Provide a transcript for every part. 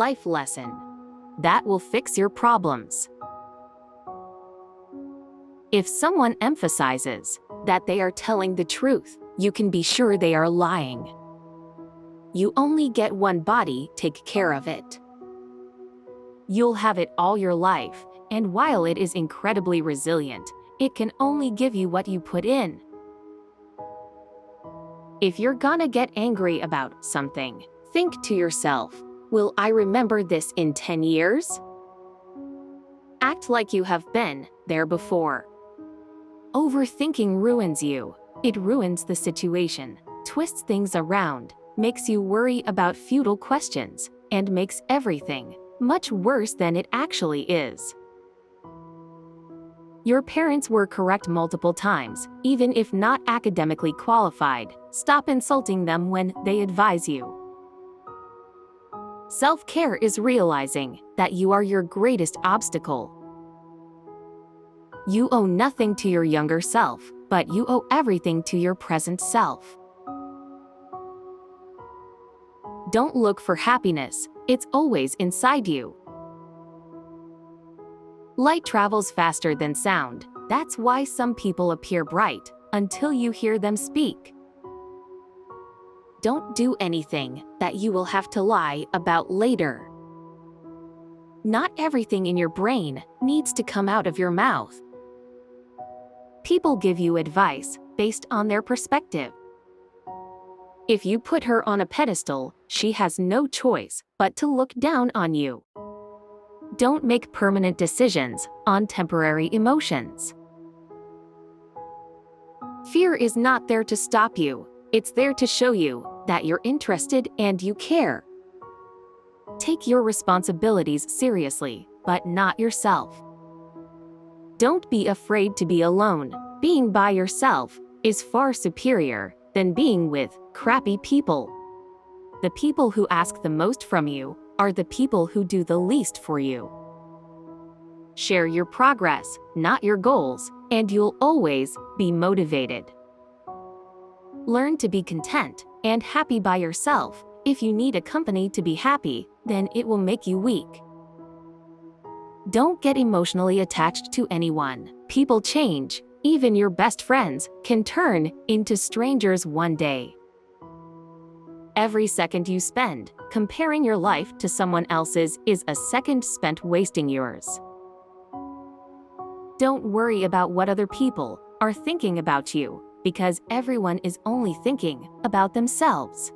life lesson that will fix your problems. If someone emphasizes that they are telling the truth, you can be sure they are lying. You only get one body, take care of it. You'll have it all your life, and while it is incredibly resilient, it can only give you what you put in. If you're gonna get angry about something, think to yourself, will I remember this in 10 years? Act like you have been there before. Overthinking ruins you. It ruins the situation, twists things around, makes you worry about futile questions, and makes everything much worse than it actually is. Your parents were correct multiple times, even if not academically qualified. Stop insulting them when they advise you. Self-care is realizing that you are your greatest obstacle. You owe nothing to your younger self, but you owe everything to your present self. Don't look for happiness, it's always inside you. Light travels faster than sound, that's why some people appear bright, until you hear them speak. Don't do anything that you will have to lie about later. Not everything in your brain needs to come out of your mouth. People give you advice based on their perspective. If you put her on a pedestal, she has no choice but to look down on you. Don't make permanent decisions on temporary emotions. Fear is not there to stop you, it's there to show you that you're interested and you care. Take your responsibilities seriously, but not yourself. Don't be afraid to be alone. Being by yourself is far superior than being with crappy people. The people who ask the most from you are the people who do the least for you. Share your progress, not your goals, and you'll always be motivated. Learn to be content and happy by yourself. If you need a company to be happy, then it will make you weak. Don't get emotionally attached to anyone. People change. Even your best friends can turn into strangers one day. Every second you spend comparing your life to someone else's is a second spent wasting yours. Don't worry about what other people are thinking about you, because everyone is only thinking about themselves.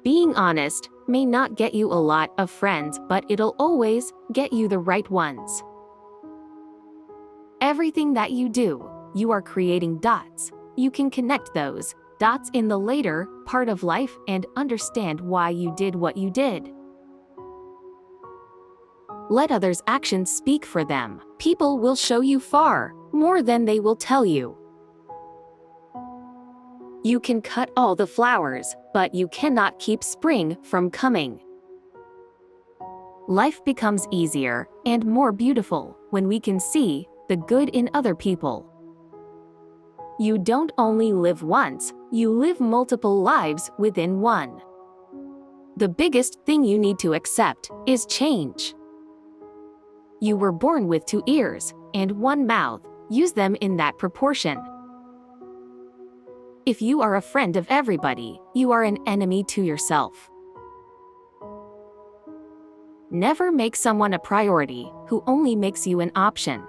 Being honest may not get you a lot of friends, but it'll always get you the right ones. Everything that you do, you are creating dots. You can connect those dots in the later part of life and understand why you did what you did. Let others' actions speak for them. People will show you far more than they will tell you. You can cut all the flowers, but you cannot keep spring from coming. Life becomes easier and more beautiful when we can see the good in other people. You don't only live once, you live multiple lives within one. The biggest thing you need to accept is change. You were born with 2 ears and 1 mouth. Use them in that proportion. If you are a friend of everybody, you are an enemy to yourself. Never make someone a priority who only makes you an option.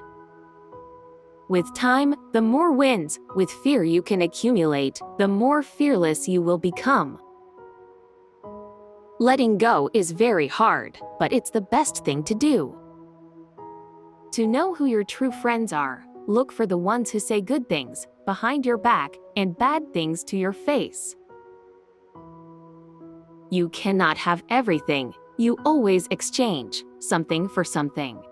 With time, the more wins with fear you can accumulate, the more fearless you will become. Letting go is very hard, but it's the best thing to do. To know who your true friends are, look for the ones who say good things behind your back and bad things to your face. You cannot have everything. You always exchange something for something.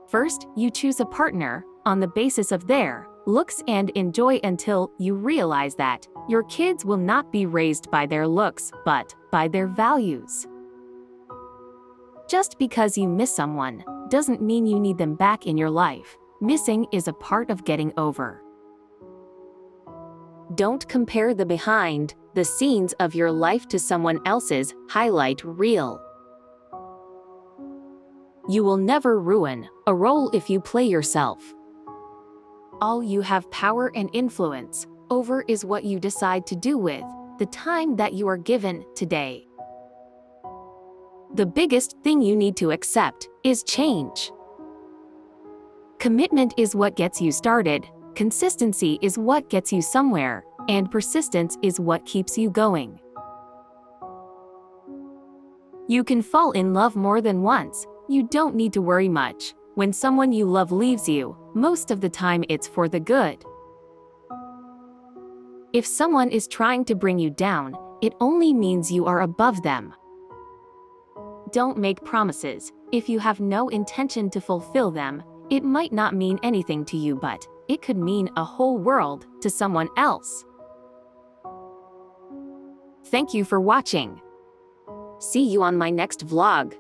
First, you choose a partner on the basis of their looks and enjoy until you realize that your kids will not be raised by their looks, but by their values. Just because you miss someone doesn't mean you need them back in your life. Missing is a part of getting over. Don't compare the behind the scenes of your life to someone else's highlight reel. You will never ruin a role if you play yourself. All you have power and influence over is what you decide to do with the time that you are given today. The biggest thing you need to accept is change. Commitment is what gets you started, consistency is what gets you somewhere, and persistence is what keeps you going. You can fall in love more than once. You don't need to worry much. When someone you love leaves you, most of the time it's for the good. If someone is trying to bring you down, it only means you are above them. Don't make promises if you have no intention to fulfill them. It might not mean anything to you, but it could mean a whole world to someone else. Thank you for watching. See you on my next vlog.